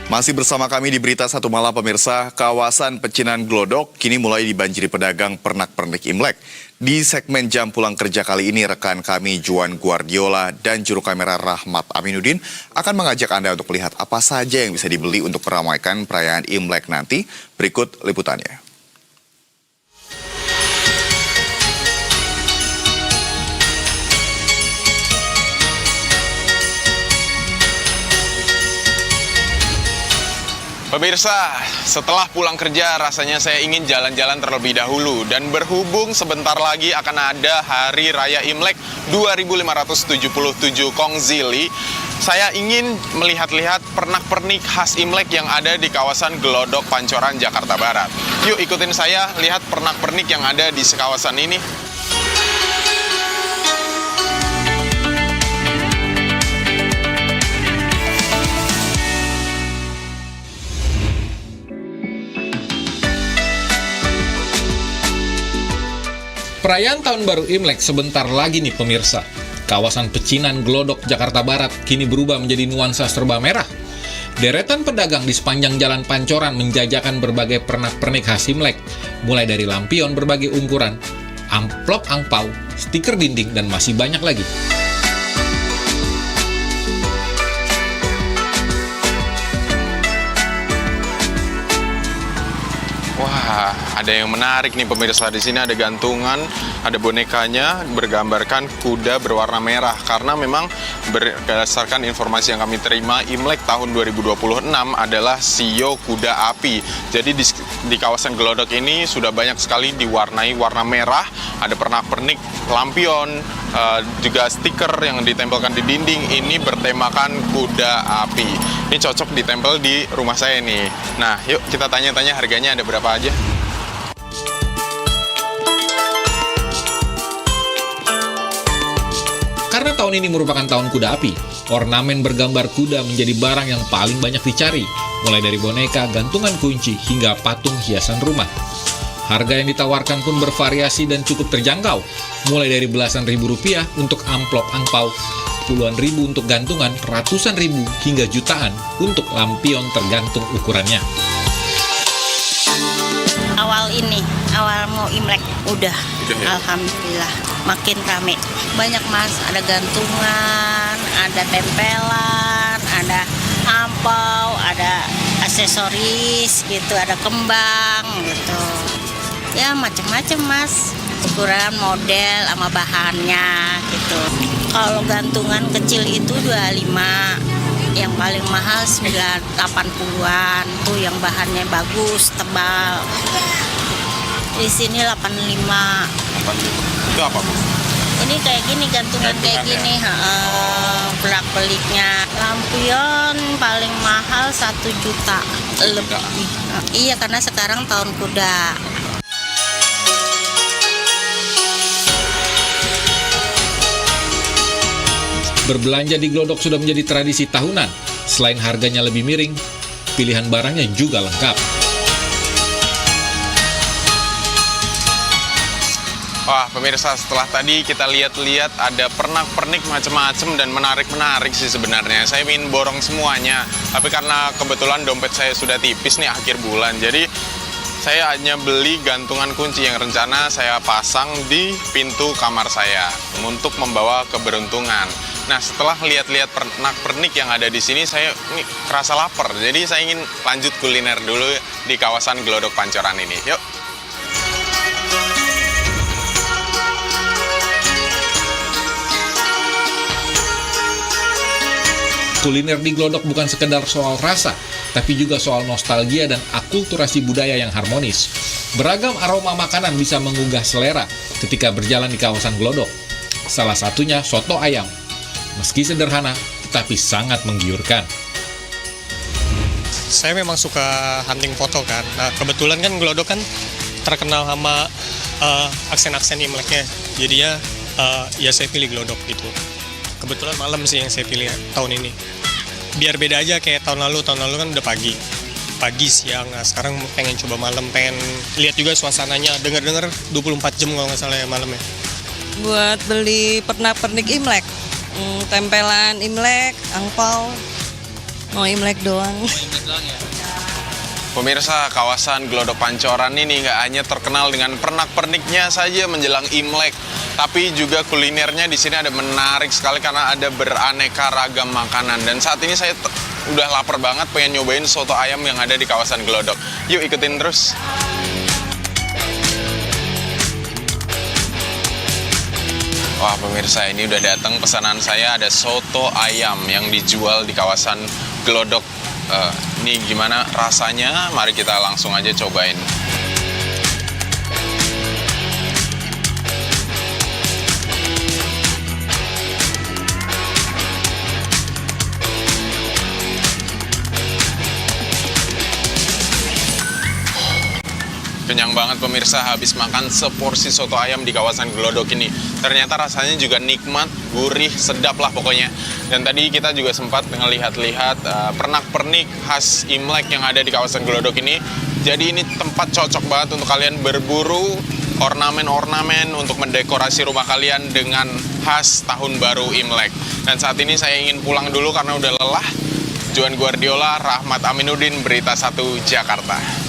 Masih bersama kami di Berita Satu Malam pemirsa, kawasan Pecinan Glodok kini mulai dibanjiri pedagang pernak-pernik Imlek. Di segmen Jam Pulang Kerja kali ini, rekan kami Juan Guardiola dan juru kamera Rahmat Aminuddin akan mengajak Anda untuk melihat apa saja yang bisa dibeli untuk meramaikan perayaan Imlek nanti. Berikut liputannya. Pemirsa, setelah pulang kerja rasanya saya ingin jalan-jalan terlebih dahulu. Dan berhubung sebentar lagi akan ada Hari Raya Imlek 2577 Kongzili, saya ingin melihat-lihat pernak-pernik khas Imlek yang ada di kawasan Glodok, Pancoran, Jakarta Barat. Yuk ikutin saya lihat pernak-pernik yang ada di kawasan ini. Perayaan Tahun Baru Imlek sebentar lagi nih pemirsa. Kawasan Pecinan Glodok, Jakarta Barat kini berubah menjadi nuansa serba merah. Deretan pedagang di sepanjang jalan Pancoran menjajakan berbagai pernak-pernik khas Imlek, mulai dari lampion berbagai ukuran, amplop angpau, stiker dinding, dan masih banyak lagi. Wah, ada yang menarik nih pemirsa. Di sini ada gantungan, ada bonekanya bergambarkan kuda berwarna merah. Karena memang berdasarkan informasi yang kami terima, Imlek tahun 2026 adalah Sio Kuda Api. Jadi di kawasan Glodok ini sudah banyak sekali diwarnai warna merah. Ada pernak-pernik, lampion, juga stiker yang ditempelkan di dinding. Ini bertemakan kuda api. Ini cocok ditempel di rumah saya nih. Nah, yuk kita tanya-tanya harganya ada berapa aja. Karena tahun ini merupakan tahun kuda api, ornamen bergambar kuda menjadi barang yang paling banyak dicari, mulai dari boneka, gantungan kunci, hingga patung hiasan rumah. Harga yang ditawarkan pun bervariasi dan cukup terjangkau, mulai dari belasan ribu rupiah untuk amplop angpau, puluhan ribu untuk gantungan, ratusan ribu hingga jutaan untuk lampion tergantung ukurannya. Awal mau Imlek udah ya? Alhamdulillah makin rame. Banyak mas, ada gantungan, ada tempelan, ada ampau, ada aksesoris gitu, ada kembang gitu. Ya macem-macem mas, ukuran, model, sama bahannya gitu. Kalau gantungan kecil itu 25, yang paling mahal 80-an, tuh yang bahannya bagus, tebal. Di sini 85. Itu apa, Bu? Ini kayak gini, gantungan kayak gini, pelik-peliknya. Lampion paling mahal 1 juta lebih. Iya, karena sekarang tahun kuda. Berbelanja di Glodok sudah menjadi tradisi tahunan. Selain harganya lebih miring, pilihan barangnya juga lengkap. Wah, pemirsa, setelah tadi kita lihat-lihat ada pernak-pernik macam-macam dan menarik-menarik sih sebenarnya. Saya ingin borong semuanya, tapi karena kebetulan dompet saya sudah tipis nih akhir bulan, jadi saya hanya beli gantungan kunci yang rencana saya pasang di pintu kamar saya untuk membawa keberuntungan. Nah, setelah lihat-lihat pernak-pernik yang ada di sini, saya ini kerasa lapar. Jadi saya ingin lanjut kuliner dulu di kawasan Glodok Pancoran ini. Yuk. Kuliner di Glodok bukan sekedar soal rasa, tapi juga soal nostalgia dan akulturasi budaya yang harmonis. Beragam aroma makanan bisa menggugah selera ketika berjalan di kawasan Glodok. Salah satunya soto ayam. Meski sederhana, tetapi sangat menggiurkan. Saya memang suka hunting foto kan. Nah, kebetulan kan Glodok kan terkenal sama aksen-aksen Imleknya. Jadinya ya saya pilih Glodok gitu. Kebetulan malam sih yang saya pilih tahun ini. Biar beda aja kayak tahun lalu kan udah pagi, siang. Nah sekarang pengen coba malam, pengen lihat juga suasananya. Dengar 24 jam kalau nggak salah ya malamnya. Buat beli pernak-pernik Imlek, tempelan Imlek, angpau, Mau Imlek doang. Pemirsa, kawasan Glodok Pancoran ini nggak hanya terkenal dengan pernak-perniknya saja menjelang Imlek, tapi juga kulinernya di sini ada menarik sekali karena ada beraneka ragam makanan. Dan saat ini saya udah lapar banget pengen nyobain soto ayam yang ada di kawasan Glodok. Yuk ikutin terus. Wah pemirsa, ini udah datang pesanan saya, ada soto ayam yang dijual di kawasan Glodok. Ini gimana rasanya? Mari kita langsung aja cobain. Kenyang banget pemirsa, habis makan seporsi soto ayam di kawasan Glodok ini. Ternyata rasanya juga nikmat, gurih, sedap lah pokoknya. Dan tadi kita juga sempat ngelihat-lihat pernak-pernik khas Imlek yang ada di kawasan Glodok ini. Jadi ini tempat cocok banget untuk kalian berburu ornamen-ornamen untuk mendekorasi rumah kalian dengan khas Tahun Baru Imlek. Dan saat ini saya ingin pulang dulu karena udah lelah. Juan Guardiola, Rahmat Aminuddin, Berita 1, Jakarta.